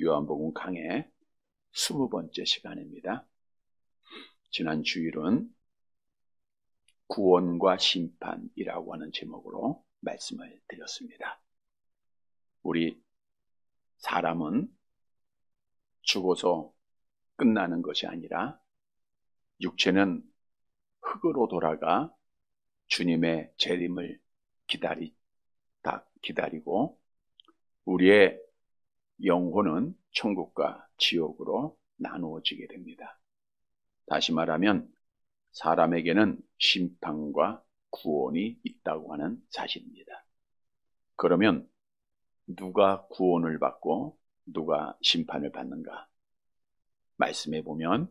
요한복음 강해 20번째 시간입니다. 지난 주일은 구원과 심판이라고 하는 제목으로 말씀을 드렸습니다. 우리 사람은 죽어서 끝나는 것이 아니라 육체는 흙으로 돌아가 주님의 재림을 기다리고 우리의 영혼은 천국과 지옥으로 나누어지게 됩니다. 다시 말하면 사람에게는 심판과 구원이 있다고 하는 사실입니다. 그러면 누가 구원을 받고 누가 심판을 받는가? 말씀해 보면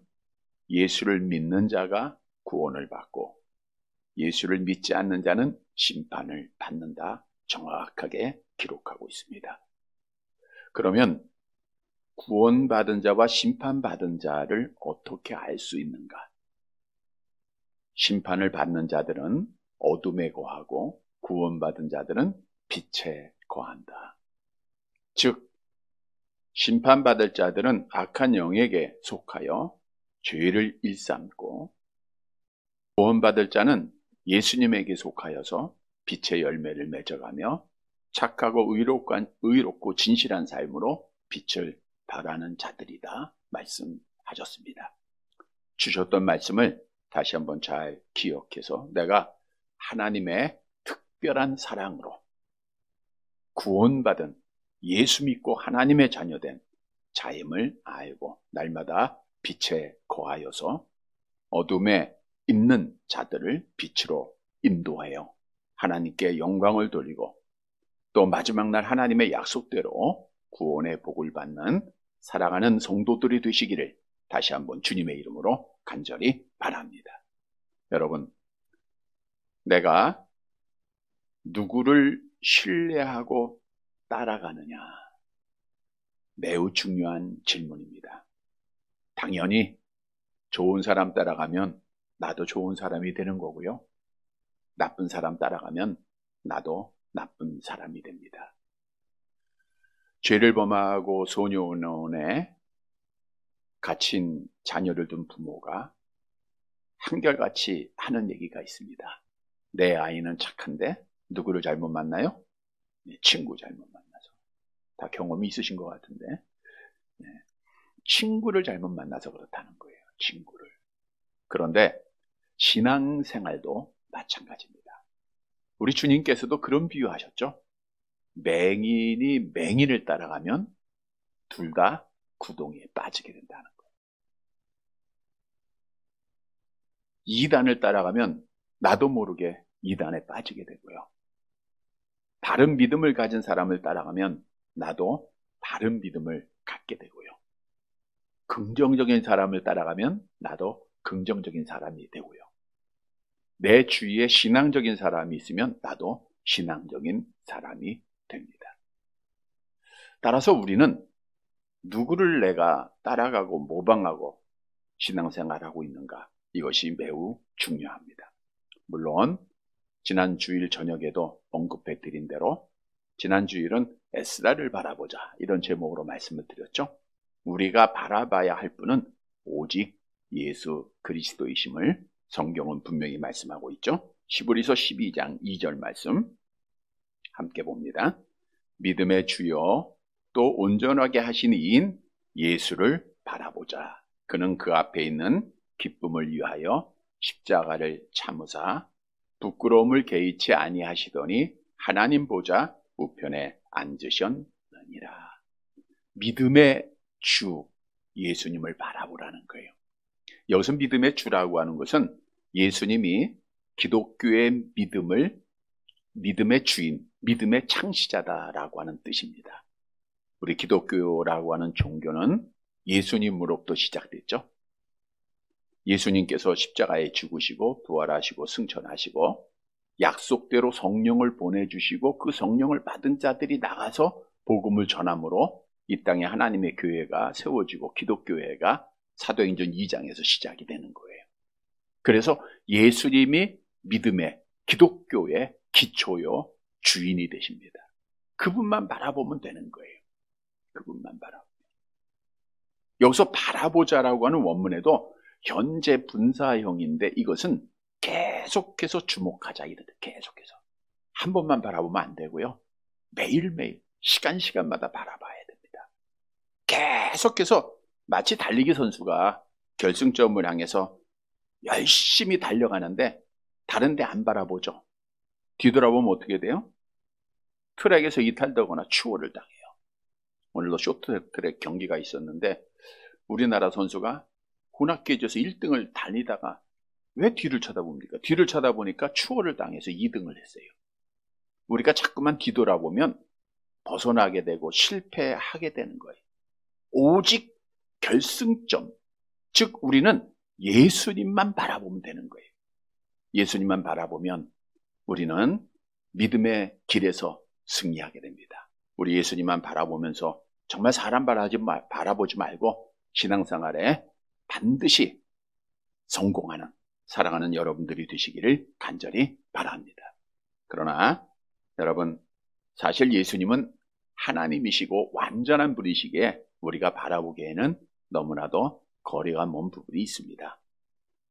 예수를 믿는 자가 구원을 받고 예수를 믿지 않는 자는 심판을 받는다. 정확하게 기록하고 있습니다. 그러면 구원받은 자와 심판받은 자를 어떻게 알 수 있는가? 심판을 받는 자들은 어둠에 거하고 구원받은 자들은 빛에 거한다. 즉, 심판받을 자들은 악한 영에게 속하여 죄를 일삼고 구원받을 자는 예수님에게 속하여서 빛의 열매를 맺어가며 착하고 의롭고 진실한 삶으로 빛을 발하는 자들이다 말씀하셨습니다. 주셨던 말씀을 다시 한번 잘 기억해서 내가 하나님의 특별한 사랑으로 구원받은 예수 믿고 하나님의 자녀된 자임을 알고 날마다 빛에 거하여서 어둠에 있는 자들을 빛으로 인도하여 하나님께 영광을 돌리고 또 마지막 날 하나님의 약속대로 구원의 복을 받는 사랑하는 성도들이 되시기를 다시 한번 주님의 이름으로 간절히 바랍니다. 여러분, 내가 누구를 신뢰하고 따라가느냐? 매우 중요한 질문입니다. 당연히 좋은 사람 따라가면 나도 좋은 사람이 되는 거고요. 나쁜 사람 따라가면 나도 나쁜 사람이 됩니다. 죄를 범하고 소년원에 갇힌 자녀를 둔 부모가 한결같이 하는 얘기가 있습니다. 내 아이는 착한데 누구를 잘못 만나요? 친구 잘못 만나서. 다 경험이 있으신 것 같은데 친구를 잘못 만나서 그렇다는 거예요. 친구를. 그런데 신앙생활도 마찬가지입니다. 우리 주님께서도 그런 비유하셨죠. 맹인이 맹인을 따라가면 둘 다 구덩이에 빠지게 된다는 거예요. 이단을 따라가면 나도 모르게 이단에 빠지게 되고요. 바른 믿음을 가진 사람을 따라가면 나도 바른 믿음을 갖게 되고요. 긍정적인 사람을 따라가면 나도 긍정적인 사람이 되고요. 내 주위에 신앙적인 사람이 있으면 나도 신앙적인 사람이 됩니다. 따라서 우리는 누구를 내가 따라가고 모방하고 신앙생활하고 있는가? 이것이 매우 중요합니다. 물론 지난 주일 저녁에도 언급해 드린 대로 지난 주일은 에스라를 바라보자 이런 제목으로 말씀을 드렸죠. 우리가 바라봐야 할 분은 오직 예수 그리스도이심을 성경은 분명히 말씀하고 있죠. 히브리서 12장 2절 말씀 함께 봅니다. 믿음의 주요 또 온전하게 하신 이인 예수를 바라보자. 그는 그 앞에 있는 기쁨을 위하여 십자가를 참으사 부끄러움을 개의치 아니하시더니 하나님 보좌 우편에 앉으셨느니라. 믿음의 주 예수님을 바라보라는 거예요. 여기서 믿음의 주라고 하는 것은 예수님이 기독교의 믿음의 주인, 믿음의 창시자다라고 하는 뜻입니다. 우리 기독교라고 하는 종교는 예수님으로부터 시작됐죠. 예수님께서 십자가에 죽으시고 부활하시고 승천하시고 약속대로 성령을 보내주시고 그 성령을 받은 자들이 나가서 복음을 전함으로 이 땅에 하나님의 교회가 세워지고 기독교회가 사도행전 2장에서 시작이 되는 거예요. 그래서 예수님이 믿음의 기독교의 기초요 주인이 되십니다. 그분만 바라보면 되는 거예요. 그분만 바라보면. 여기서 바라보자라고 하는 원문에도 현재 분사형인데 이것은 계속해서 주목하자 이런데 계속해서 한 번만 바라보면 안 되고요. 매일매일 시간마다 바라봐야 됩니다. 계속해서 마치 달리기 선수가 결승점을 향해서 열심히 달려가는데 다른 데 안 바라보죠. 뒤돌아보면 어떻게 돼요? 트랙에서 이탈되거나 추월을 당해요. 오늘도 쇼트트랙 경기가 있었는데 우리나라 선수가 혼합계주에서 1등을 달리다가 왜 뒤를 쳐다봅니까? 뒤를 쳐다보니까 추월을 당해서 2등을 했어요. 우리가 자꾸만 뒤돌아보면 벗어나게 되고 실패하게 되는 거예요. 오직 결승점, 즉 우리는 예수님만 바라보면 되는 거예요. 예수님만 바라보면 우리는 믿음의 길에서 승리하게 됩니다. 우리 예수님만 바라보면서 정말 사람 바라보지 말고 신앙생활에 반드시 성공하는 사랑하는 여러분들이 되시기를 간절히 바랍니다. 그러나 여러분, 사실 예수님은 하나님이시고 완전한 분이시기에 우리가 바라보기에는 너무나도 거리가 먼 부분이 있습니다.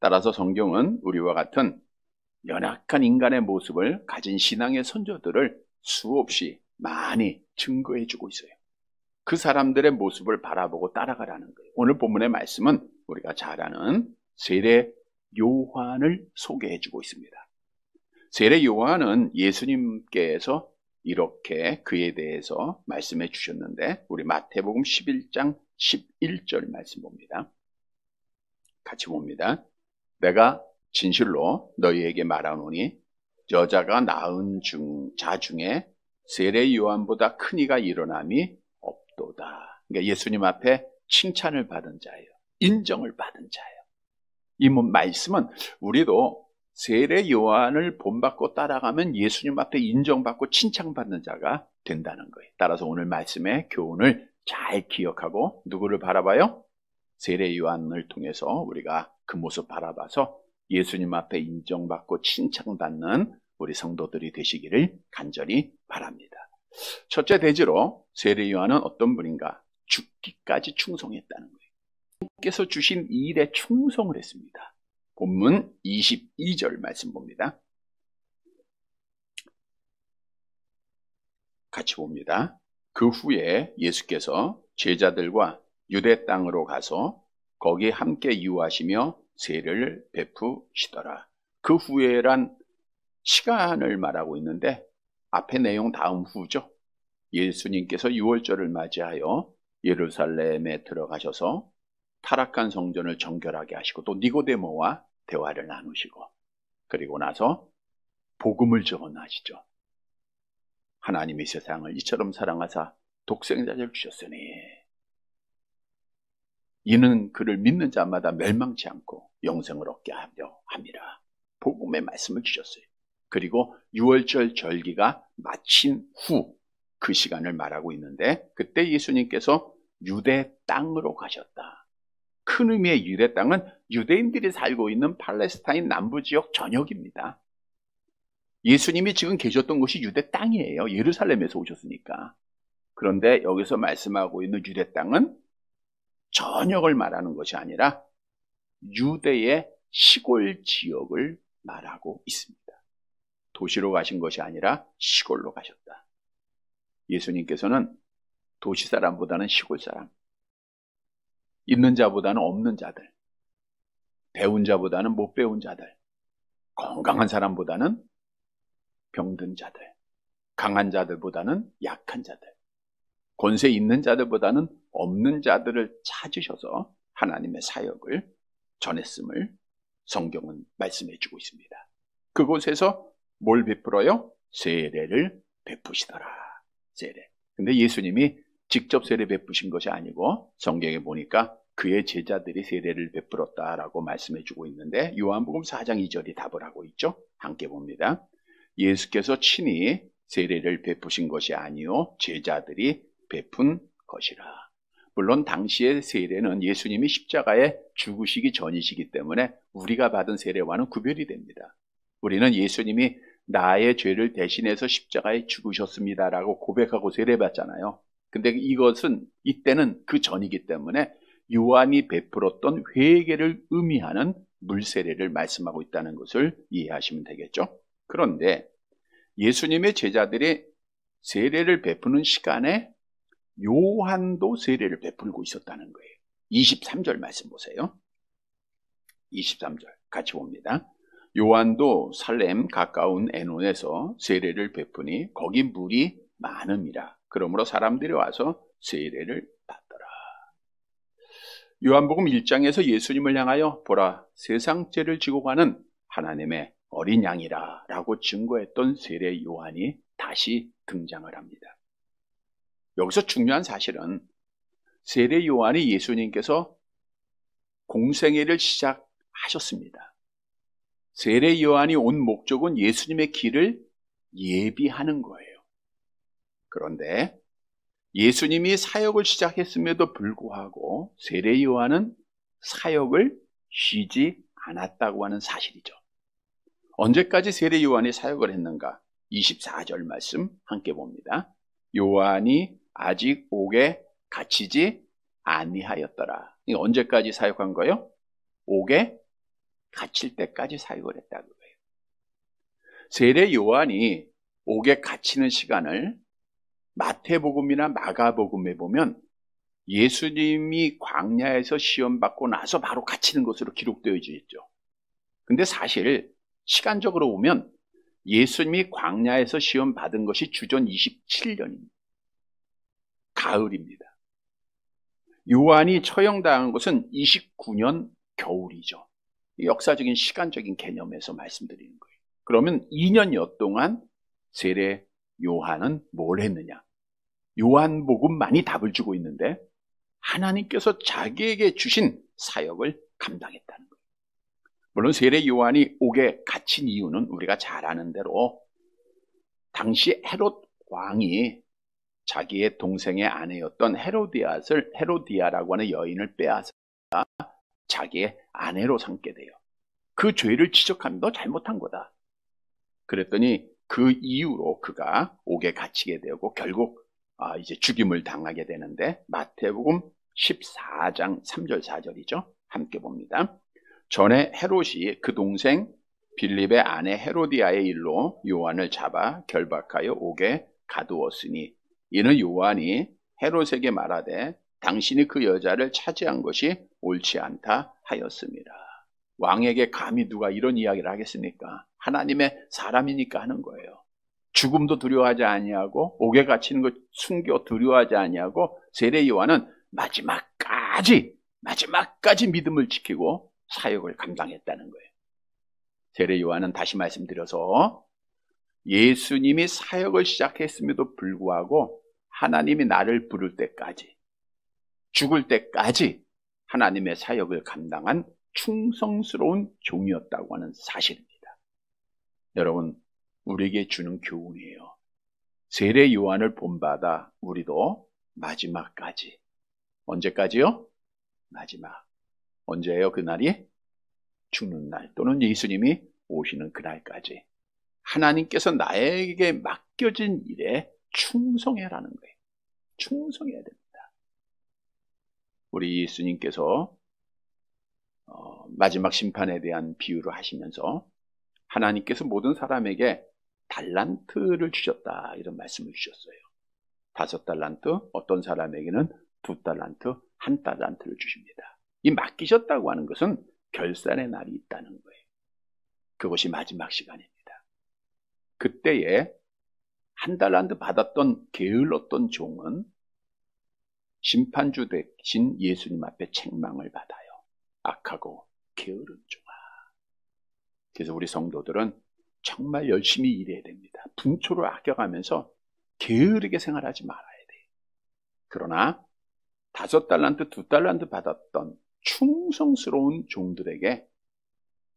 따라서 성경은 우리와 같은 연약한 인간의 모습을 가진 신앙의 선조들을 수없이 많이 증거해 주고 있어요. 그 사람들의 모습을 바라보고 따라가라는 거예요. 오늘 본문의 말씀은 우리가 잘 아는 세례 요한을 소개해 주고 있습니다. 세례 요한은 예수님께서 이렇게 그에 대해서 말씀해 주셨는데 우리 마태복음 11장 11절 말씀 봅니다. 같이 봅니다. 내가 진실로 너희에게 말하노니 여자가 낳은 자 중에 세례 요한보다 큰 이가 일어남이 없도다. 그러니까 예수님 앞에 칭찬을 받은 자예요. 인정을 받은 자예요. 이 말씀은 우리도 세례 요한을 본받고 따라가면 예수님 앞에 인정받고 칭찬받는 자가 된다는 거예요. 따라서 오늘 말씀의 교훈을 잘 기억하고 누구를 바라봐요? 세례 요한을 통해서 우리가 그 모습 바라봐서 예수님 앞에 인정받고 칭찬받는 우리 성도들이 되시기를 간절히 바랍니다. 첫째 대지로 세례 요한은 어떤 분인가? 죽기까지 충성했다는 거예요. 주께서 주신 이 일에 충성을 했습니다. 본문 22절 말씀 봅니다. 같이 봅니다. 그 후에 예수께서 제자들과 유대 땅으로 가서 거기 함께 유하시며 세례를 베푸시더라. 그 후에란 시간을 말하고 있는데 앞에 내용 다음 후죠. 예수님께서 유월절을 맞이하여 예루살렘에 들어가셔서 타락한 성전을 정결하게 하시고 또 니고데모와 대화를 나누시고 그리고 나서 복음을 전하시죠. 하나님이 세상을 이처럼 사랑하사 독생자를 주셨으니 이는 그를 믿는 자마다 멸망치 않고 영생을 얻게 하려 함이라. 복음의 말씀을 주셨어요. 그리고 유월절 절기가 마친 후 그 시간을 말하고 있는데 그때 예수님께서 유대 땅으로 가셨다. 큰 의미의 유대 땅은 유대인들이 살고 있는 팔레스타인 남부 지역 전역입니다. 예수님이 지금 계셨던 곳이 유대 땅이에요. 예루살렘에서 오셨으니까. 그런데 여기서 말씀하고 있는 유대 땅은 전역을 말하는 것이 아니라 유대의 시골 지역을 말하고 있습니다. 도시로 가신 것이 아니라 시골로 가셨다. 예수님께서는 도시 사람보다는 시골 사람, 있는 자보다는 없는 자들, 배운 자보다는 못 배운 자들, 건강한 사람보다는 병든 자들, 강한 자들보다는 약한 자들, 권세 있는 자들보다는 없는 자들을 찾으셔서 하나님의 사역을 전했음을 성경은 말씀해 주고 있습니다. 그곳에서 뭘 베풀어요? 세례를 베푸시더라. 세례. 근데 예수님이 직접 세례 베푸신 것이 아니고 성경에 보니까 그의 제자들이 세례를 베풀었다라고 말씀해 주고 있는데 요한복음 4장 2절이 답을 하고 있죠. 함께 봅니다. 예수께서 친히 세례를 베푸신 것이 아니요 제자들이 베푼 것이라. 물론 당시의 세례는 예수님이 십자가에 죽으시기 전이시기 때문에 우리가 받은 세례와는 구별이 됩니다. 우리는 예수님이 나의 죄를 대신해서 십자가에 죽으셨습니다라고 고백하고 세례받잖아요. 근데 이때는 그 전이기 때문에 요한이 베풀었던 회개를 의미하는 물세례를 말씀하고 있다는 것을 이해하시면 되겠죠. 그런데 예수님의 제자들이 세례를 베푸는 시간에 요한도 세례를 베풀고 있었다는 거예요. 23절 말씀 보세요. 23절 같이 봅니다. 요한도 살렘 가까운 에논에서 세례를 베푸니 거기 물이 많음이라. 그러므로 사람들이 와서 세례를 받더라. 요한복음 1장에서 예수님을 향하여 보라 세상 죄를 지고 가는 하나님의 어린 양이라 라고 증거했던 세례 요한이 다시 등장을 합니다. 여기서 중요한 사실은 세례 요한이 예수님께서 공생애를 시작하셨습니다. 세례 요한이 온 목적은 예수님의 길을 예비하는 거예요. 그런데 예수님이 사역을 시작했음에도 불구하고 세례 요한은 사역을 쉬지 않았다고 하는 사실이죠. 언제까지 세례 요한이 사역을 했는가? 24절 말씀 함께 봅니다. 요한이 아직 옥에 갇히지 아니하였더라. 언제까지 사역한 거예요? 옥에 갇힐 때까지 사역을 했다는 거예요. 세례 요한이 옥에 갇히는 시간을 마태복음이나 마가복음에 보면 예수님이 광야에서 시험받고 나서 바로 갇히는 것으로 기록되어 있죠. 근데 사실 시간적으로 보면 예수님이 광야에서 시험받은 것이 주전 27년입니다. 가을입니다. 요한이 처형당한 것은 29년 겨울이죠. 역사적인 시간적인 개념에서 말씀드리는 거예요. 그러면 2년여 동안 세례 요한은 뭘 했느냐? 요한복음만이 답을 주고 있는데 하나님께서 자기에게 주신 사역을 감당했다는 거예요. 물론 세례 요한이 옥에 갇힌 이유는 우리가 잘 아는 대로 당시 헤롯 왕이 자기의 동생의 아내였던 헤로디아라고 하는 여인을 빼앗아 자기의 아내로 삼게 돼요. 그 죄를 지적하면 너 잘못한 거다. 그랬더니 그 이후로 그가 옥에 갇히게 되고 결국 이제 죽임을 당하게 되는데 마태복음 14장 3절 4절이죠. 함께 봅니다. 전에 헤롯이 그 동생 빌립의 아내 헤로디아의 일로 요한을 잡아 결박하여 옥에 가두었으니 이는 요한이 헤롯에게 말하되 당신이 그 여자를 차지한 것이 옳지 않다 하였습니다. 왕에게 감히 누가 이런 이야기를 하겠습니까? 하나님의 사람이니까 하는 거예요. 죽음도 두려워하지 아니하고 옥에 갇히는 것 숨겨 두려워하지 아니하고 세례 요한은 마지막까지 믿음을 지키고 사역을 감당했다는 거예요. 세례 요한은 다시 말씀드려서 예수님이 사역을 시작했음에도 불구하고 하나님이 나를 부를 때까지 죽을 때까지 하나님의 사역을 감당한 충성스러운 종이었다고 하는 사실입니다. 여러분, 우리에게 주는 교훈이에요. 세례 요한을 본받아 우리도 마지막까지. 언제까지요? 마지막. 언제예요? 그날이? 죽는 날 또는 예수님이 오시는 그날까지 하나님께서 나에게 맡겨진 일에 충성해라는 거예요. 충성해야 됩니다. 우리 예수님께서 마지막 심판에 대한 비유를 하시면서 하나님께서 모든 사람에게 달란트를 주셨다 이런 말씀을 주셨어요. 5달란트, 어떤 사람에게는 2달란트, 1달란트를 주십니다. 이 맡기셨다고 하는 것은 결산의 날이 있다는 거예요. 그것이 마지막 시간입니다. 그때에 1달란트 받았던 게을렀던 종은 심판주 대신 예수님 앞에 책망을 받아요. 악하고 게으른 종아. 그래서 우리 성도들은 정말 열심히 일해야 됩니다. 분초를 아껴가면서 게으르게 생활하지 말아야 돼요. 그러나 5달란트, 2달란트 받았던 충성스러운 종들에게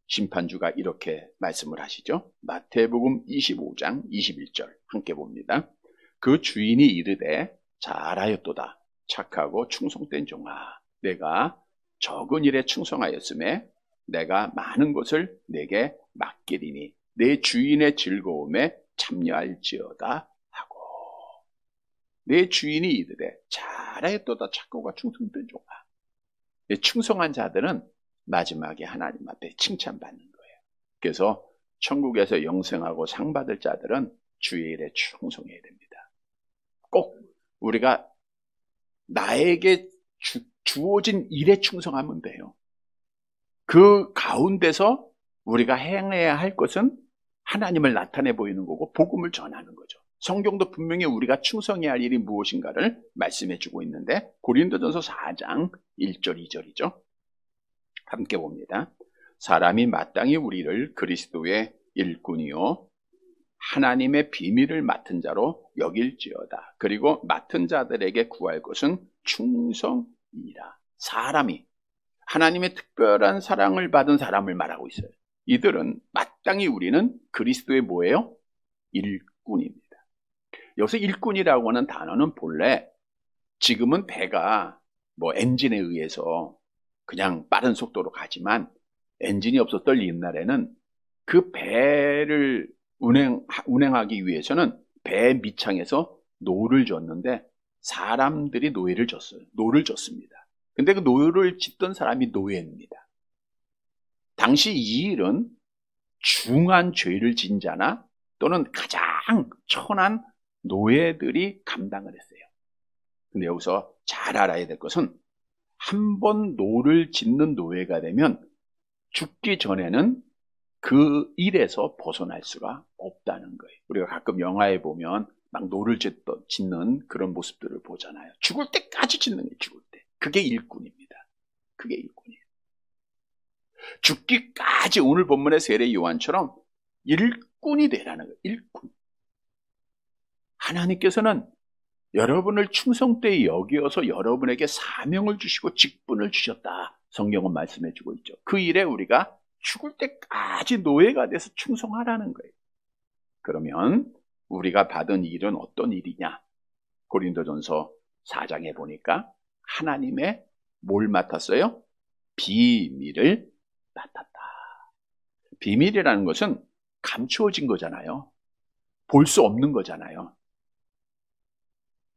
심판주가 이렇게 말씀을 하시죠. 마태복음 25장 21절 함께 봅니다. 그 주인이 이르되 잘하였도다. 착하고 충성된 종아. 내가 적은 일에 충성하였음에 내가 많은 것을 내게 맡기리니 내 주인의 즐거움에 참여할지어다 하고 내 주인이 이르되 잘하였도다. 착하고 충성된 종아. 충성한 자들은 마지막에 하나님 앞에 칭찬받는 거예요. 그래서 천국에서 영생하고 상 받을 자들은 주의 일에 충성해야 됩니다. 꼭 우리가 나에게 주어진 일에 충성하면 돼요. 그 가운데서 우리가 행해야 할 것은 하나님을 나타내 보이는 거고 복음을 전하는 거죠. 성경도 분명히 우리가 충성해야 할 일이 무엇인가를 말씀해 주고 있는데 고린도전서 4장 1절 2절이죠. 함께 봅니다. 사람이 마땅히 우리를 그리스도의 일꾼이요 하나님의 비밀을 맡은 자로 여길지어다. 그리고 맡은 자들에게 구할 것은 충성이라. 사람이 하나님의 특별한 사랑을 받은 사람을 말하고 있어요. 이들은 마땅히 우리는 그리스도의 뭐예요? 일꾼입니다. 여기서 일꾼이라고 하는 단어는 본래 지금은 배가 엔진에 의해서 그냥 빠른 속도로 가지만 엔진이 없었던 옛날에는 그 배를 운행하기 위해서는 배 밑창에서 노를 줬는데 사람들이 노예를 줬어요. 노를 줬습니다. 근데 그 노를 짓던 사람이 노예입니다. 당시 이 일은 중한 죄를 진 자나 또는 가장 천한 노예들이 감당을 했어요. 근데 여기서 잘 알아야 될 것은 한 번 노를 짓는 노예가 되면 죽기 전에는 그 일에서 벗어날 수가 없다는 거예요. 우리가 가끔 영화에 보면 막 노를 짓는 그런 모습들을 보잖아요. 죽을 때까지 짓는 게 죽을 때. 그게 일꾼입니다. 그게 일꾼이에요. 죽기까지 오늘 본문의 세례 요한처럼 일꾼이 되라는 거예요. 일꾼. 하나님께서는 여러분을 충성되이 여기어서 여러분에게 사명을 주시고 직분을 주셨다. 성경은 말씀해 주고 있죠. 그 일에 우리가 죽을 때까지 노예가 돼서 충성하라는 거예요. 그러면 우리가 받은 일은 어떤 일이냐? 고린도전서 4장에 보니까 하나님의 뭘 맡았어요? 비밀을 맡았다. 비밀이라는 것은 감추어진 거잖아요. 볼 수 없는 거잖아요.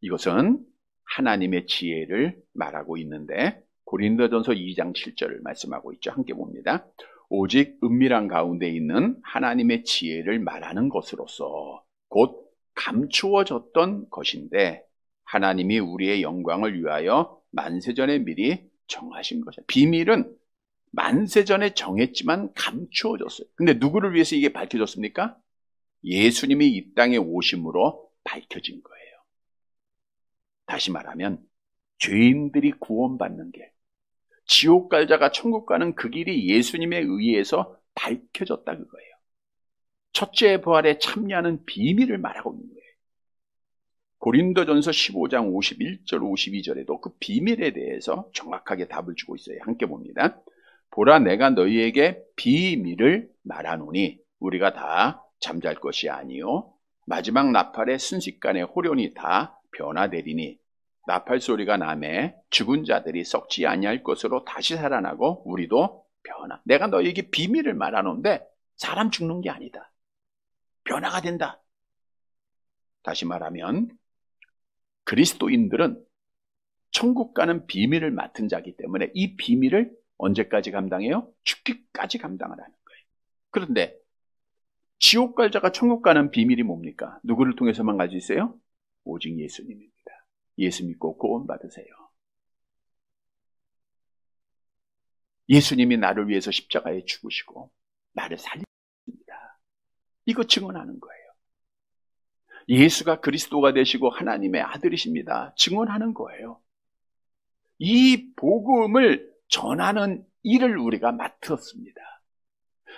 이것은 하나님의 지혜를 말하고 있는데 고린도전서 2장 7절을 말씀하고 있죠. 함께 봅니다. 오직 은밀한 가운데 있는 하나님의 지혜를 말하는 것으로서 곧 감추어졌던 것인데 하나님이 우리의 영광을 위하여 만세전에 미리 정하신 것이야. 비밀은 만세전에 정했지만 감추어졌어요. 근데 누구를 위해서 이게 밝혀졌습니까? 예수님이 이 땅에 오심으로 밝혀진 거예요. 다시 말하면 죄인들이 구원받는 길, 지옥 갈 자가 천국 가는 그 길이 예수님에 의해서 밝혀졌다 그거예요. 첫째 부활에 참여하는 비밀을 말하고 있는 거예요. 고린도전서 15장 51절 52절에도 그 비밀에 대해서 정확하게 답을 주고 있어요. 함께 봅니다. 보라 내가 너희에게 비밀을 말하노니 우리가 다 잠잘 것이 아니요 마지막 나팔의 순식간에 호련히 다 변화되리니 나팔 소리가 나매 죽은 자들이 썩지 아니할 것으로 다시 살아나고 우리도 변화. 내가 너희에게 비밀을 말하는데 사람 죽는 게 아니다. 변화가 된다. 다시 말하면 그리스도인들은 천국 가는 비밀을 맡은 자이기 때문에 이 비밀을 언제까지 감당해요? 죽기까지 감당을 하는 거예요. 그런데 지옥 갈 자가 천국 가는 비밀이 뭡니까? 누구를 통해서만 갈 수 있어요? 오직 예수님입니다. 예수 믿고 구원 받으세요. 예수님이 나를 위해서 십자가에 죽으시고 나를 살리셨습니다. 이거 증언하는 거예요. 예수가 그리스도가 되시고 하나님의 아들이십니다. 증언하는 거예요. 이 복음을 전하는 일을 우리가 맡았습니다.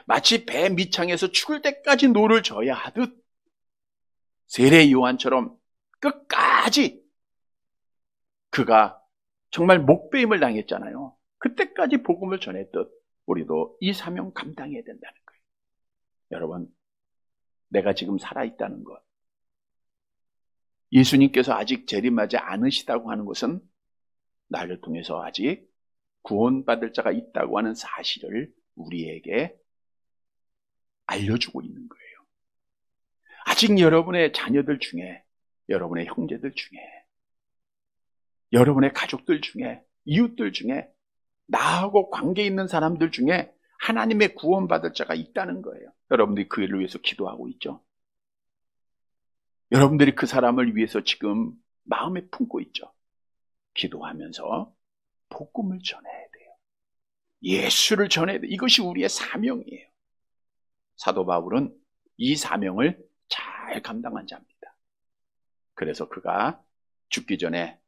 마치 배 밑창에서 죽을 때까지 노를 져야 하듯 세례 요한처럼 끝까지 그가 정말 목배임을 당했잖아요. 그때까지 복음을 전했듯 우리도 이 사명 감당해야 된다는 거예요. 여러분, 내가 지금 살아있다는 것, 예수님께서 아직 재림하지 않으시다고 하는 것은 나를 통해서 아직 구원받을 자가 있다고 하는 사실을 우리에게 알려주고 있는 거예요. 아직 여러분의 자녀들 중에, 여러분의 형제들 중에, 여러분의 가족들 중에, 이웃들 중에 나하고 관계 있는 사람들 중에 하나님의 구원받을 자가 있다는 거예요. 여러분들이 그 일을 위해서 기도하고 있죠. 여러분들이 그 사람을 위해서 지금 마음에 품고 있죠. 기도하면서 복음을 전해야 돼요. 예수를 전해야 돼요. 이것이 우리의 사명이에요. 사도 바울은 이 사명을 잘 감당한 자입니다. 그래서 그가 죽기 전에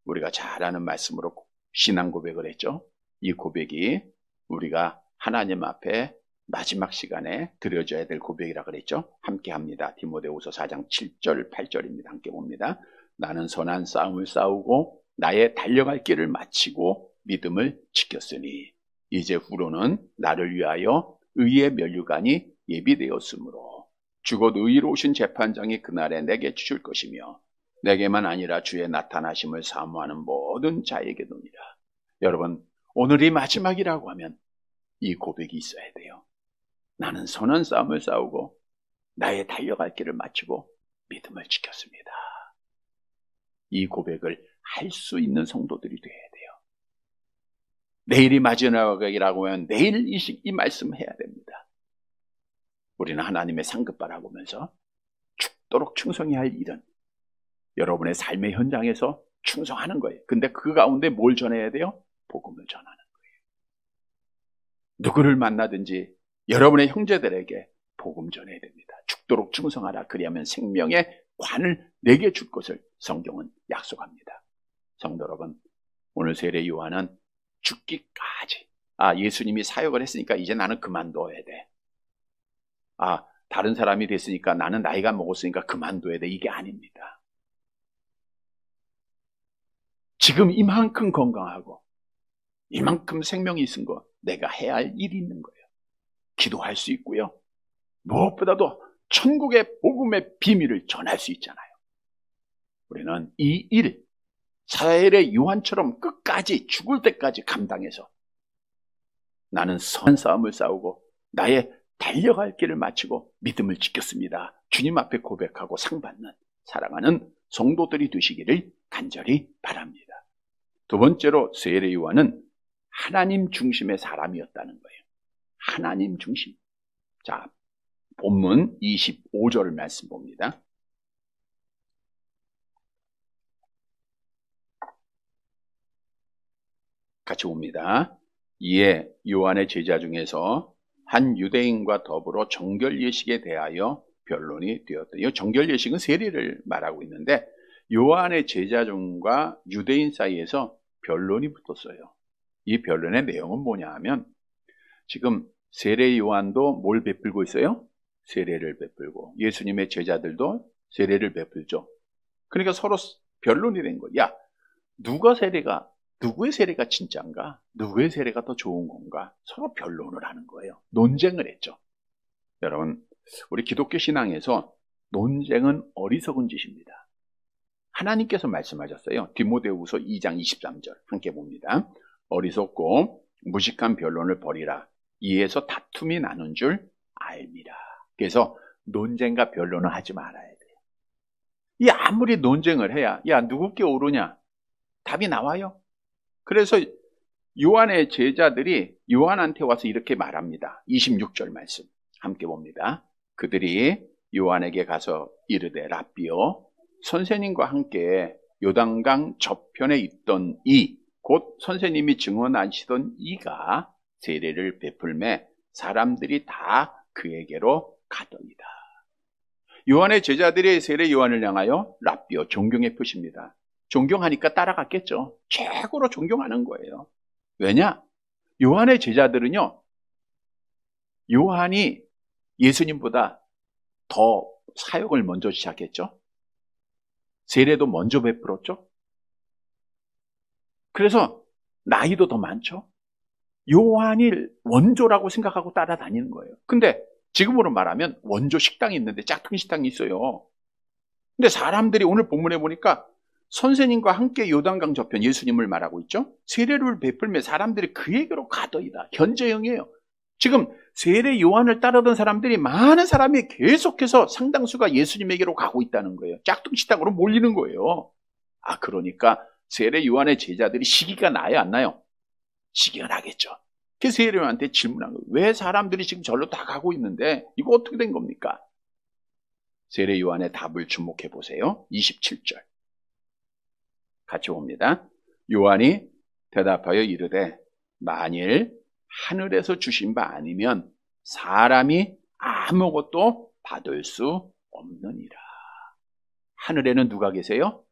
우리가 잘 아는 말씀으로 신앙 고백을 했죠. 이 고백이 우리가 하나님 앞에 마지막 시간에 드려져야 될 고백이라 그랬죠. 함께 합니다. 디모데후서 4장 7절 8절입니다. 함께 봅니다. 나는 선한 싸움을 싸우고 나의 달려갈 길을 마치고 믿음을 지켰으니 이제 후로는 나를 위하여 의의 면류관이 예비되었으므로 죽어도 의로우신 재판장이 그날에 내게 주실 것이며 내게만 아니라 주의 나타나심을 사모하는 모든 자에게도니라. 여러분, 오늘이 마지막이라고 하면 이 고백이 있어야 돼요. 나는 선한 싸움을 싸우고 나의 달려갈 길을 마치고 믿음을 지켰습니다. 이 고백을 할 수 있는 성도들이 돼야 돼요. 내일이 마지막이라고 하면 내일 이 말씀 해야 됩니다. 우리는 하나님의 상급 바라보면서 죽도록 충성해야 할 일은 여러분의 삶의 현장에서 충성하는 거예요. 근데 그 가운데 뭘 전해야 돼요? 복음을 전하는 거예요. 누구를 만나든지 여러분의 형제들에게 복음 전해야 됩니다. 죽도록 충성하라. 그리하면 생명의 관을 내게 줄 것을 성경은 약속합니다. 성도 여러분, 오늘 세례 요한은 죽기까지 예수님이 사역을 했으니까 이제 나는 그만둬야 돼. 다른 사람이 됐으니까 나는 나이가 먹었으니까 그만둬야 돼. 이게 아닙니다. 지금 이만큼 건강하고 이만큼 생명이 있은 거 내가 해야 할 일이 있는 거예요. 기도할 수 있고요. 무엇보다도 천국의 복음의 비밀을 전할 수 있잖아요. 우리는 이 일, 세례 요한처럼 끝까지 죽을 때까지 감당해서 나는 선한 싸움을 싸우고 나의 달려갈 길을 마치고 믿음을 지켰습니다. 주님 앞에 고백하고 상받는 사랑하는 성도들이 되시기를 간절히 바랍니다. 두 번째로 세례 요한은 하나님 중심의 사람이었다는 거예요. 하나님 중심. 자, 본문 25절 말씀 봅니다. 같이 봅니다. 이에 요한의 제자 중에서 한 유대인과 더불어 정결 예식에 대하여 변론이 되었다. 이 정결 예식은 세례를 말하고 있는데 요한의 제자 중과 유대인 사이에서 변론이 붙었어요. 이 변론의 내용은 뭐냐 하면 지금 세례 요한도 뭘 베풀고 있어요? 세례를 베풀고 예수님의 제자들도 세례를 베풀죠. 그러니까 서로 변론이 된 거야. 야, 누구의 세례가 진짜인가? 누구의 세례가 더 좋은 건가? 서로 변론을 하는 거예요. 논쟁을 했죠. 여러분, 우리 기독교 신앙에서 논쟁은 어리석은 짓입니다. 하나님께서 말씀하셨어요. 디모데후서 2장 23절 함께 봅니다. 어리석고 무식한 변론을 버리라. 이에서 다툼이 나는 줄 알미라. 그래서 논쟁과 변론을 하지 말아야 돼요. 이 아무리 논쟁을 해야 누구께 오르냐? 답이 나와요. 그래서 요한의 제자들이 요한한테 와서 이렇게 말합니다. 26절 말씀 함께 봅니다. 그들이 요한에게 가서 이르되 라삐여 선생님과 함께 요단강 저편에 있던 곧 선생님이 증언하시던 이가 세례를 베풀매 사람들이 다 그에게로 가더이다. 요한의 제자들이 세례 요한을 향하여 라삐여 존경의 표시입니다. 존경하니까 따라갔겠죠. 최고로 존경하는 거예요. 왜냐? 요한의 제자들은요, 요한이 예수님보다 더 사역을 먼저 시작했죠. 세례도 먼저 베풀었죠. 그래서 나이도 더 많죠. 요한이 원조라고 생각하고 따라다니는 거예요. 근데 지금으로 말하면 원조 식당이 있는데 짝퉁 식당이 있어요. 근데 사람들이 오늘 본문에 보니까 선생님과 함께 요단강 저편 예수님을 말하고 있죠. 세례를 베풀며 사람들이 그에게로 가더이다. 현재형이에요. 지금 세례 요한을 따르던 사람들이 많은 사람이 계속해서 상당수가 예수님에게로 가고 있다는 거예요. 짝퉁 식당으로 몰리는 거예요. 그러니까 세례 요한의 제자들이 시기가 나요, 안 나요? 시기가 나겠죠. 그래서 세례요한한테 질문한 거예요. 왜 사람들이 지금 절로 다 가고 있는데 이거 어떻게 된 겁니까? 세례요한의 답을 주목해 보세요. 27절 같이 봅니다. 요한이 대답하여 이르되 만일 하늘에서 주신 바 아니면 사람이 아무것도 받을 수 없느니라. 하늘에는 누가 계세요?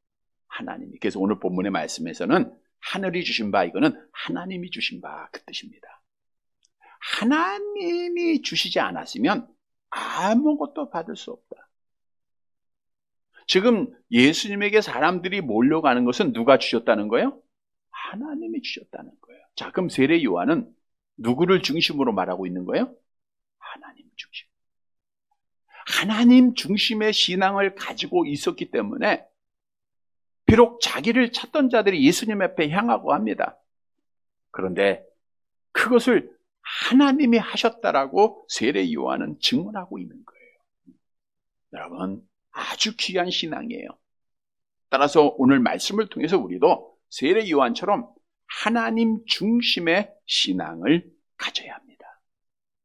하나님이. 그래서 오늘 본문의 말씀에서는 하늘이 주신 바, 이거는 하나님이 주신 바 그 뜻입니다. 하나님이 주시지 않았으면 아무것도 받을 수 없다. 지금 예수님에게 사람들이 몰려가는 것은 누가 주셨다는 거예요? 하나님이 주셨다는 거예요. 자, 그럼 세례 요한은 누구를 중심으로 말하고 있는 거예요? 하나님 중심. 하나님 중심의 신앙을 가지고 있었기 때문에 비록 자기를 찾던 자들이 예수님 앞에 향하고 합니다. 그런데 그것을 하나님이 하셨다라고 세례 요한은 증언하고 있는 거예요. 여러분, 아주 귀한 신앙이에요. 따라서 오늘 말씀을 통해서 우리도 세례 요한처럼 하나님 중심의 신앙을 가져야 합니다.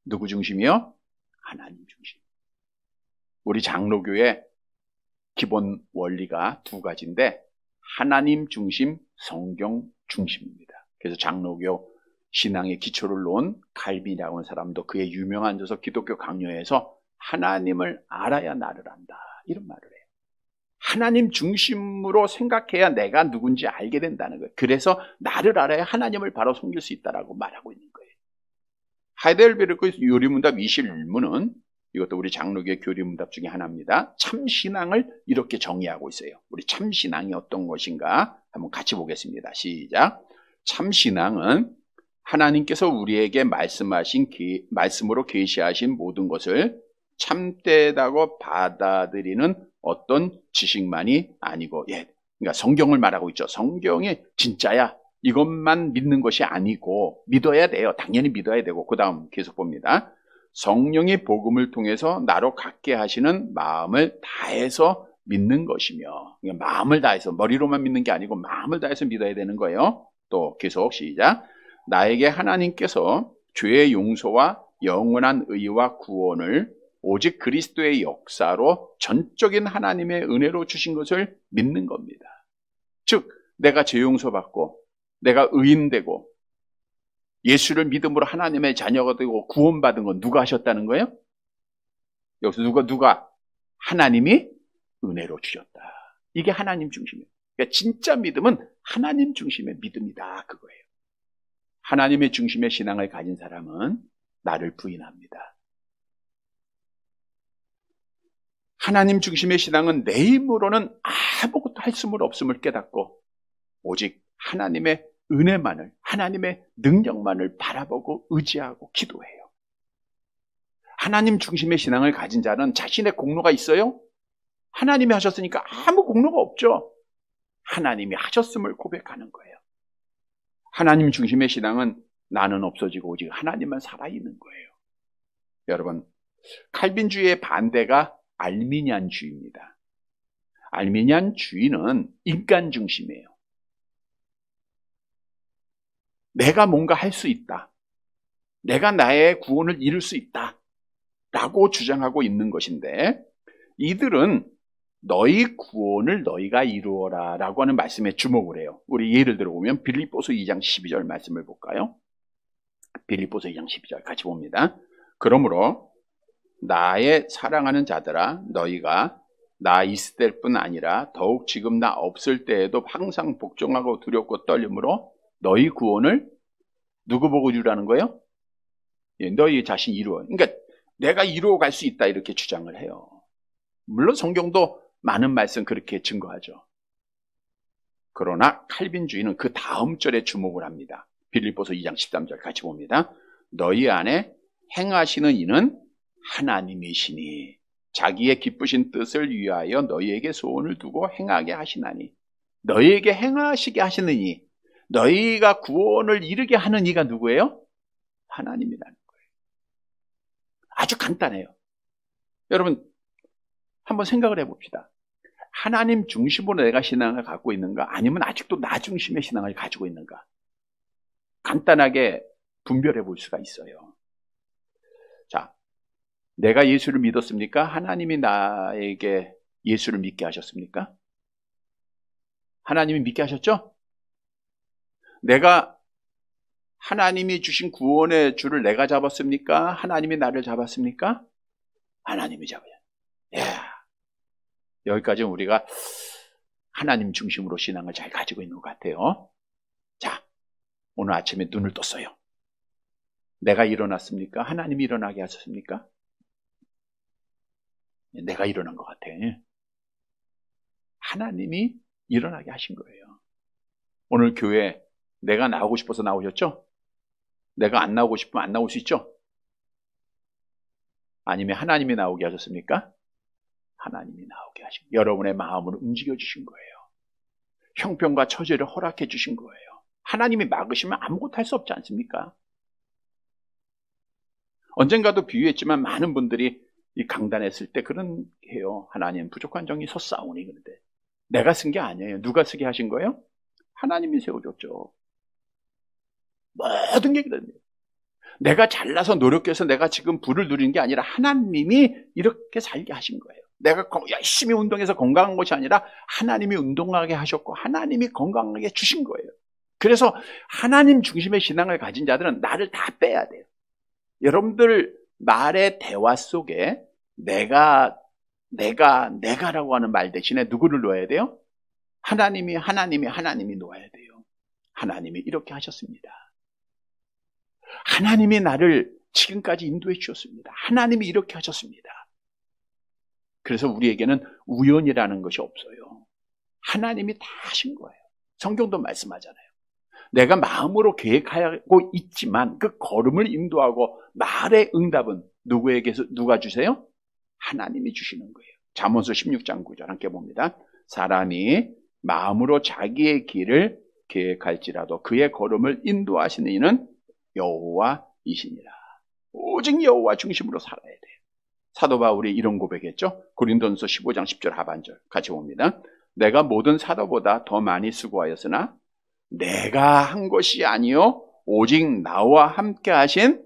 누구 중심이요? 하나님 중심. 우리 장로교의 기본 원리가 두 가지인데 하나님 중심, 성경 중심입니다. 그래서 장로교 신앙의 기초를 놓은 칼빈이라고 하는 사람도 그의 유명한 저서 기독교 강요에서 하나님을 알아야 나를 안다, 이런 말을 해요. 하나님 중심으로 생각해야 내가 누군지 알게 된다는 거예요. 그래서 나를 알아야 하나님을 바로 섬길 수 있다라고 말하고 있는 거예요. 하이델베르크 요리문답 21문은 이것도 우리 장로교의 교리문답 중에 하나입니다. 참신앙을 이렇게 정의하고 있어요. 우리 참신앙이 어떤 것인가 한번 같이 보겠습니다. 시작. 참신앙은 하나님께서 우리에게 말씀으로 계시하신 모든 것을 참되다고 받아들이는 어떤 지식만이 아니고, 그러니까 성경을 말하고 있죠. 성경이 진짜야, 이것만 믿는 것이 아니고 믿어야 돼요. 당연히 믿어야 되고, 그 다음 계속 봅니다. 성령이 복음을 통해서 나로 갖게 하시는 마음을 다해서 믿는 것이며, 그러니까 마음을 다해서, 머리로만 믿는 게 아니고 마음을 다해서 믿어야 되는 거예요. 또 계속 시작. 나에게 하나님께서 죄의 용서와 영원한 의와 구원을 오직 그리스도의 역사로 전적인 하나님의 은혜로 주신 것을 믿는 겁니다. 즉 내가 죄 용서받고 내가 의인되고 예수를 믿음으로 하나님의 자녀가 되고 구원받은 건 누가 하셨다는 거예요? 여기서 누가? 하나님이 은혜로 주셨다. 이게 하나님 중심이에요. 그러니까 진짜 믿음은 하나님 중심의 믿음이다, 그거예요. 하나님의 중심의 신앙을 가진 사람은 나를 부인합니다. 하나님 중심의 신앙은 내 힘으로는 아무것도 할 수 없음을 깨닫고 오직 하나님의 은혜만을, 하나님의 능력만을 바라보고 의지하고 기도해요. 하나님 중심의 신앙을 가진 자는 자신의 공로가 있어요? 하나님이 하셨으니까 아무 공로가 없죠. 하나님이 하셨음을 고백하는 거예요. 하나님 중심의 신앙은 나는 없어지고 오직 하나님만 살아있는 거예요. 여러분, 칼빈주의의 반대가 알미니안주의입니다. 알미니안주의는 인간 중심이에요. 내가 뭔가 할 수 있다, 내가 나의 구원을 이룰 수 있다 라고 주장하고 있는 것인데, 이들은 너희 구원을 너희가 이루어라 라고 하는 말씀에 주목을 해요. 우리 예를 들어보면 빌립보서 2장 12절 말씀을 볼까요? 빌립보서 2장 12절 같이 봅니다. 그러므로 나의 사랑하는 자들아, 너희가 나 있을 때뿐 아니라 더욱 지금 나 없을 때에도 항상 복종하고 두렵고 떨림으로 너희 구원을 누구 보고 이루라는 거예요? 너희 자신 이루어. 그러니까 내가 이루어 갈 수 있다, 이렇게 주장을 해요. 물론 성경도 많은 말씀 그렇게 증거하죠. 그러나 칼빈주의는 그 다음 절에 주목을 합니다. 빌립보서 2장 13절 같이 봅니다. 너희 안에 행하시는 이는 하나님이시니 자기의 기쁘신 뜻을 위하여 너희에게 소원을 두고 행하게 하시나니, 너희에게 행하시게 하시는 이, 너희가 구원을 이루게 하는 이가 누구예요? 하나님이라는 거예요. 아주 간단해요. 여러분 한번 생각을 해봅시다. 하나님 중심으로 내가 신앙을 갖고 있는가, 아니면 아직도 나 중심의 신앙을 가지고 있는가? 간단하게 분별해 볼 수가 있어요. 자, 내가 예수를 믿었습니까? 하나님이 나에게 예수를 믿게 하셨습니까? 하나님이 믿게 하셨죠? 내가 하나님이 주신 구원의 줄을 내가 잡았습니까? 하나님이 나를 잡았습니까? 하나님이 잡아요. 예. 여기까지는 우리가 하나님 중심으로 신앙을 잘 가지고 있는 것 같아요. 자, 오늘 아침에 눈을 떴어요. 내가 일어났습니까? 하나님이 일어나게 하셨습니까? 내가 일어난 것 같아. 하나님이 일어나게 하신 거예요. 오늘 교회 내가 나오고 싶어서 나오셨죠? 내가 안 나오고 싶으면 안 나올 수 있죠? 아니면 하나님이 나오게 하셨습니까? 하나님이 나오게 하신 거예요. 여러분의 마음을 움직여 주신 거예요. 형편과 처지를 허락해 주신 거예요. 하나님이 막으시면 아무것도 할 수 없지 않습니까? 언젠가도 비유했지만 많은 분들이 이 강단했을 때 그런 해요. 하나님 부족한 정이 섰사오니. 그런데 내가 쓴 게 아니에요. 누가 쓰게 하신 거예요? 하나님이 세워줬죠. 모든 게 그런데요. 내가 잘나서 노력해서 내가 지금 부를 누리는 게 아니라 하나님이 이렇게 살게 하신 거예요. 내가 열심히 운동해서 건강한 것이 아니라 하나님이 운동하게 하셨고 하나님이 건강하게 주신 거예요. 그래서 하나님 중심의 신앙을 가진 자들은 나를 다 빼야 돼요. 여러분들 말의 대화 속에 내가라고 하는 말 대신에 누구를 넣어야 돼요? 하나님이 놓아야 돼요. 하나님이 이렇게 하셨습니다. 하나님이 나를 지금까지 인도해 주셨습니다. 하나님이 이렇게 하셨습니다. 그래서 우리에게는 우연이라는 것이 없어요. 하나님이 다 하신 거예요. 성경도 말씀하잖아요. 내가 마음으로 계획하고 있지만 그 걸음을 인도하고 말의 응답은 누구에게서 누가 주세요? 하나님이 주시는 거예요. 잠언서 16장 9절 함께 봅니다. 사람이 마음으로 자기의 길을 계획할지라도 그의 걸음을 인도하시는 이는 여호와이시니라. 오직 여호와 중심으로 살아야 돼요. 사도 바울이 이런 고백했죠. 고린도전서 15장 10절 하반절 같이 봅니다. 내가 모든 사도보다 더 많이 수고하였으나 내가 한 것이 아니요 오직 나와 함께 하신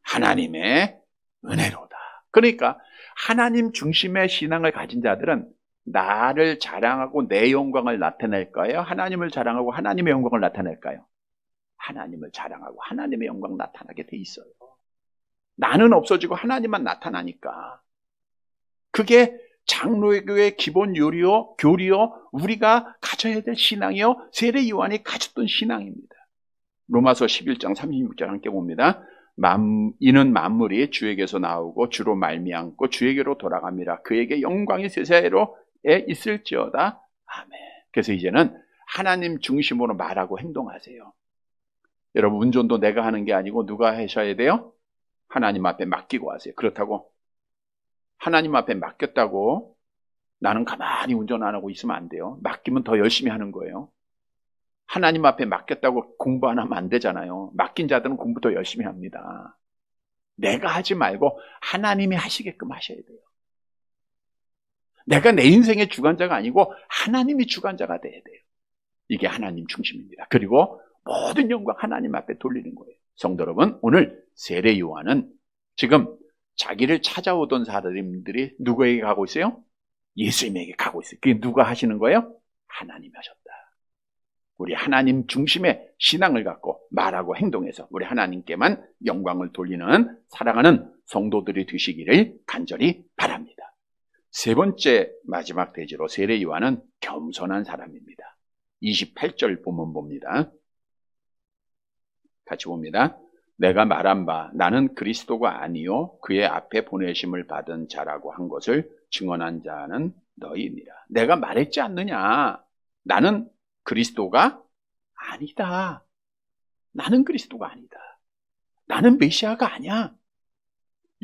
하나님의 은혜로다. 그러니까 하나님 중심의 신앙을 가진 자들은 나를 자랑하고 내 영광을 나타낼까요? 하나님을 자랑하고 하나님의 영광을 나타낼까요? 하나님을 자랑하고 하나님의 영광 나타나게 돼 있어요. 나는 없어지고 하나님만 나타나니까. 그게 장로교의 기본 교리요, 우리가 가져야 될 신앙이요, 세례 요한이 가졌던 신앙입니다. 로마서 11장 36절 함께 봅니다. 이는 만물이 주에게서 나오고 주로 말미암고 주에게로 돌아갑니다. 그에게 영광이 세세로에 있을지어다. 아멘. 그래서 이제는 하나님 중심으로 말하고 행동하세요. 여러분 운전도 내가 하는 게 아니고 누가 하셔야 돼요? 하나님 앞에 맡기고 하세요. 그렇다고 하나님 앞에 맡겼다고 나는 가만히 운전 안 하고 있으면 안 돼요. 맡기면 더 열심히 하는 거예요. 하나님 앞에 맡겼다고 공부 안 하면 안 되잖아요. 맡긴 자들은 공부 더 열심히 합니다. 내가 하지 말고 하나님이 하시게끔 하셔야 돼요. 내가 내 인생의 주관자가 아니고 하나님이 주관자가 돼야 돼요. 이게 하나님 중심입니다. 그리고 모든 영광 하나님 앞에 돌리는 거예요. 성도 여러분, 오늘 세례 요한은 지금 자기를 찾아오던 사람들이 누구에게 가고 있어요? 예수님에게 가고 있어요. 그게 누가 하시는 거예요? 하나님이 하셨다. 우리 하나님 중심의 신앙을 갖고 말하고 행동해서 우리 하나님께만 영광을 돌리는 사랑하는 성도들이 되시기를 간절히 바랍니다. 세 번째 마지막 대지로 세례 요한은 겸손한 사람입니다. 28절 보면 봅니다. 같이 봅니다. 내가 말한 바 나는 그리스도가 아니요 그의 앞에 보내심을 받은 자라고 한 것을 증언한 자는 너희니라. 내가 말했지 않느냐. 나는 그리스도가 아니다. 나는 그리스도가 아니다. 나는 메시아가 아니야.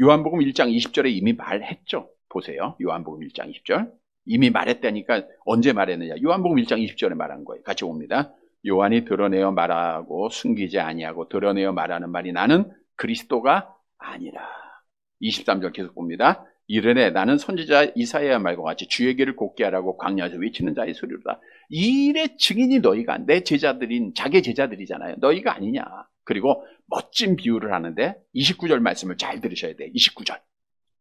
요한복음 1장 20절에 이미 말했죠. 보세요. 요한복음 1장 20절. 이미 말했다니까 언제 말했느냐. 요한복음 1장 20절에 말한 거예요. 같이 봅니다. 요한이 드러내어 말하고 숨기지 아니하고 드러내어 말하는 말이 나는 그리스도가 아니라. 23절 계속 봅니다. 이르되 나는 선지자 이사야의 말과 같이 주의 길을 곱게 하라고 광야에서 외치는 자의 소리로다. 이 일의 증인이 너희가 내 제자들인 자기 제자들이잖아요. 너희가 아니냐. 그리고 멋진 비유를 하는데 29절 말씀을 잘 들으셔야 돼요. 29절.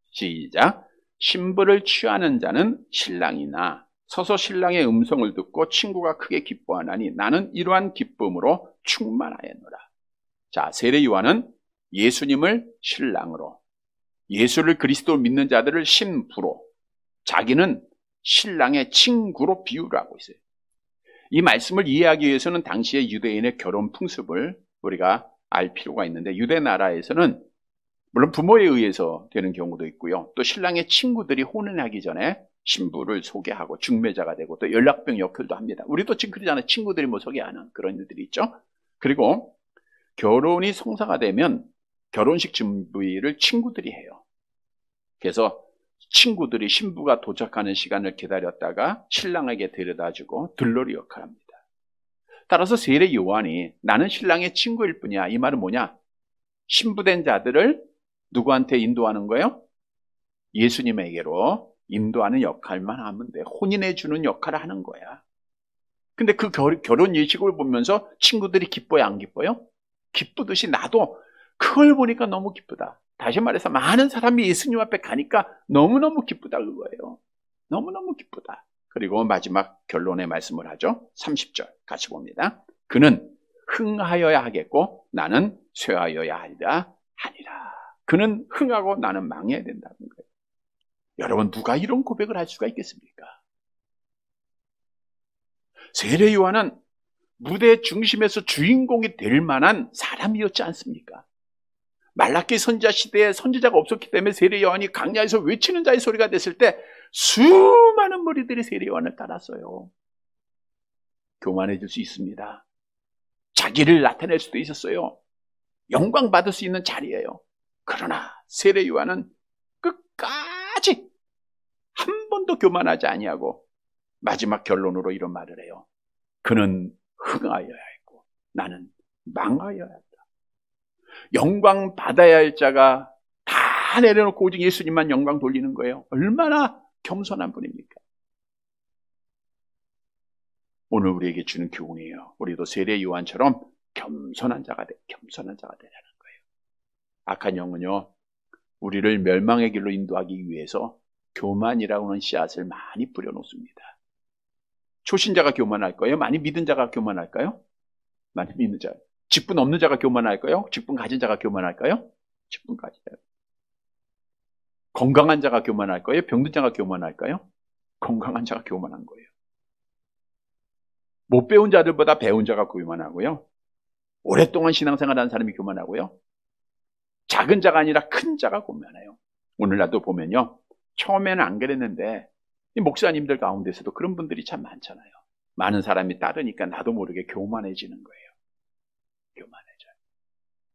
시작. 신부를 취하는 자는 신랑이나 서서 신랑의 음성을 듣고 친구가 크게 기뻐하나니 나는 이러한 기쁨으로 충만하였노라. 자, 세례 요한은 예수님을 신랑으로, 예수를 그리스도 믿는 자들을 신부로, 자기는 신랑의 친구로 비유를 하고 있어요. 이 말씀을 이해하기 위해서는 당시의 유대인의 결혼 풍습을 우리가 알 필요가 있는데, 유대 나라에서는 물론 부모에 의해서 되는 경우도 있고요. 또 신랑의 친구들이 혼인하기 전에 신부를 소개하고 중매자가 되고 또 연락병 역할도 합니다. 우리도 지금 그러잖아요. 친구들이 뭐 소개하는 그런 일들이 있죠. 그리고 결혼이 성사가 되면 결혼식 준비를 친구들이 해요. 그래서 친구들이 신부가 도착하는 시간을 기다렸다가 신랑에게 데려다주고 들러리 역할을 합니다. 따라서 세례 요한이 나는 신랑의 친구일 뿐이야. 이 말은 뭐냐? 신부된 자들을 누구한테 인도하는 거예요? 예수님에게로 인도하는 역할만 하면 돼. 혼인해주는 역할을 하는 거야. 근데 그 결혼 예식을 보면서 친구들이 기뻐요, 안 기뻐요? 기쁘듯이 나도 그걸 보니까 너무 기쁘다. 다시 말해서 많은 사람이 예수님 앞에 가니까 너무너무 기쁘다 그거예요. 너무너무 기쁘다. 그리고 마지막 결론의 말씀을 하죠. 30절 같이 봅니다. 그는 흥하여야 하겠고 나는 쇠하여야 하리라 하니라. 그는 흥하고 나는 망해야 된다는 거예요. 여러분, 누가 이런 고백을 할 수가 있겠습니까? 세례 요한은 무대 중심에서 주인공이 될 만한 사람이었지 않습니까? 말라기 선지자 시대에 선지자가 없었기 때문에 세례 요한이 강야에서 외치는 자의 소리가 됐을 때 수많은 무리들이 세례 요한을 따랐어요. 교만해질 수 있습니다. 자기를 나타낼 수도 있었어요. 영광 받을 수 있는 자리예요. 그러나 세례 요한은 끝까지 한 번도 교만하지 아니하고 마지막 결론으로 이런 말을 해요. 그는 흥하여야 했고 나는 망하여야 했다. 영광 받아야 할 자가 다 내려놓고 오직 예수님만 영광 돌리는 거예요. 얼마나 겸손한 분입니까? 오늘 우리에게 주는 교훈이에요. 우리도 세례 요한처럼 겸손한 자가 되라는 거예요. 악한 영은요, 우리를 멸망의 길로 인도하기 위해서 교만이라고 하는 씨앗을 많이 뿌려놓습니다. 초신자가 교만할까요? 많이 믿은 자가 교만할까요? 많이 믿는 자. 직분 없는 자가 교만할까요? 직분 가진 자가 교만할까요? 직분 가진 자. 건강한 자가 교만할까요? 병든 자가 교만할까요? 건강한 자가 교만한 거예요. 못 배운 자들보다 배운 자가 교만하고요. 오랫동안 신앙생활하는 사람이 교만하고요. 작은 자가 아니라 큰 자가 교만해요. 오늘날도 보면요. 처음에는 안 그랬는데 이 목사님들 가운데서도 그런 분들이 참 많잖아요. 많은 사람이 따르니까 나도 모르게 교만해지는 거예요. 교만해져요.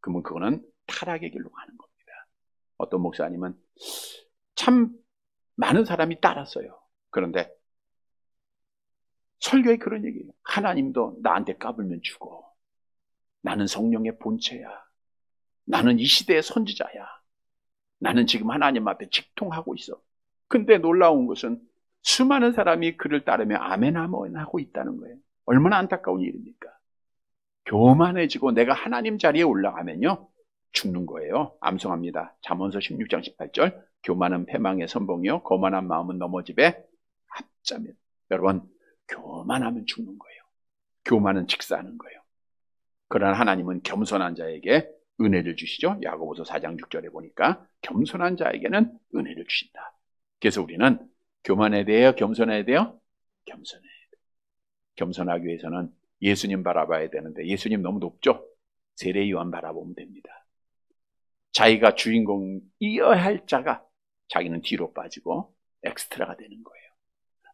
그러면 그거는 타락의 길로 가는 겁니다. 어떤 목사님은 참 많은 사람이 따랐어요. 그런데 설교에 그런 얘기예요. 하나님도 나한테 까불면 죽어. 나는 성령의 본체야. 나는 이 시대의 선지자야. 나는 지금 하나님 앞에 직통하고 있어. 근데 놀라운 것은 수많은 사람이 그를 따르며 아멘 아멘 하고 있다는 거예요. 얼마나 안타까운 일입니까? 교만해지고 내가 하나님 자리에 올라가면요 죽는 거예요. 암송합니다. 잠언서 16장 18절 교만은 패망의 선봉이요 거만한 마음은 넘어집에 합자면. 여러분, 교만하면 죽는 거예요. 교만은 직사하는 거예요. 그러나 하나님은 겸손한 자에게 은혜를 주시죠. 야고보서 4장 6절에 보니까 겸손한 자에게는 은혜를 주신다. 그래서 우리는 교만에 대해 겸손해야 돼요? 겸손해야 돼요. 겸손하기 위해서는 예수님 바라봐야 되는데 예수님 너무 높죠? 세례 요한 바라보면 됩니다. 자기가 주인공이어야 할 자가 자기는 뒤로 빠지고 엑스트라가 되는 거예요.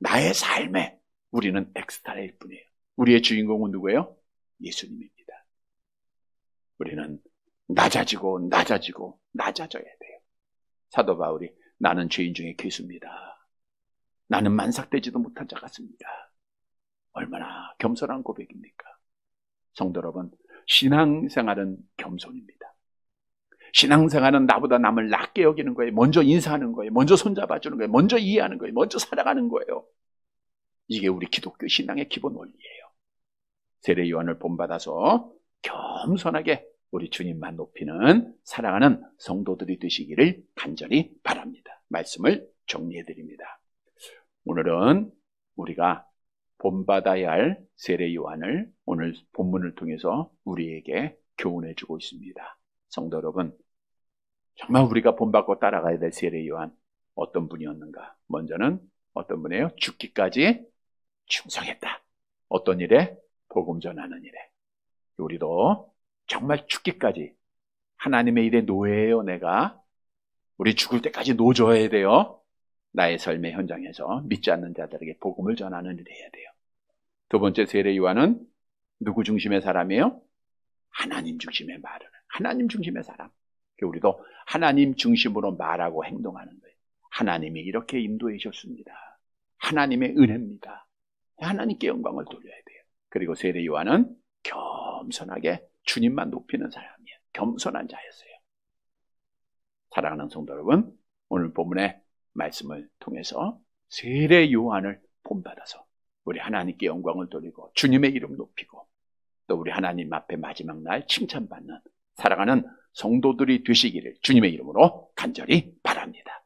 나의 삶에 우리는 엑스트라일 뿐이에요. 우리의 주인공은 누구예요? 예수님입니다. 우리는 낮아져야 돼요. 사도 바울이 나는 죄인 중에 괴수입니다. 나는 만삭되지도 못한 자 같습니다. 얼마나 겸손한 고백입니까? 성도 여러분, 신앙생활은 겸손입니다. 신앙생활은 나보다 남을 낮게 여기는 거예요. 먼저 인사하는 거예요. 먼저 손잡아주는 거예요. 먼저 이해하는 거예요. 먼저 살아가는 거예요. 이게 우리 기독교 신앙의 기본 원리예요. 세례 요한을 본받아서 겸손하게 우리 주님만 높이는 사랑하는 성도들이 되시기를 간절히 바랍니다. 말씀을 정리해 드립니다. 오늘은 우리가 본받아야 할 세례 요한을 오늘 본문을 통해서 우리에게 교훈해 주고 있습니다. 성도 여러분, 정말 우리가 본받고 따라가야 될 세례 요한 어떤 분이었는가? 먼저는 어떤 분이에요? 죽기까지 충성했다. 어떤 일에? 복음 전하는 일에. 우리도 정말 죽기까지 하나님의 일에 노예예요. 내가 우리 죽을 때까지 노져야 돼요. 나의 삶의 현장에서 믿지 않는 자들에게 복음을 전하는 일을 해야 돼요. 두 번째 세례 요한은 누구 중심의 사람이에요? 하나님 중심의 말을. 하나님 중심의 사람. 우리도 하나님 중심으로 말하고 행동하는 거예요. 하나님이 이렇게 인도해 주셨습니다. 하나님의 은혜입니다. 하나님께 영광을 돌려야 돼요. 그리고 세례 요한은 겸손하게 주님만 높이는 사람이에요. 겸손한 자였어요. 사랑하는 성도 여러분, 오늘 본문의 말씀을 통해서 세례 요한을 본받아서 우리 하나님께 영광을 돌리고 주님의 이름 높이고 또 우리 하나님 앞에 마지막 날 칭찬받는 사랑하는 성도들이 되시기를 주님의 이름으로 간절히 바랍니다.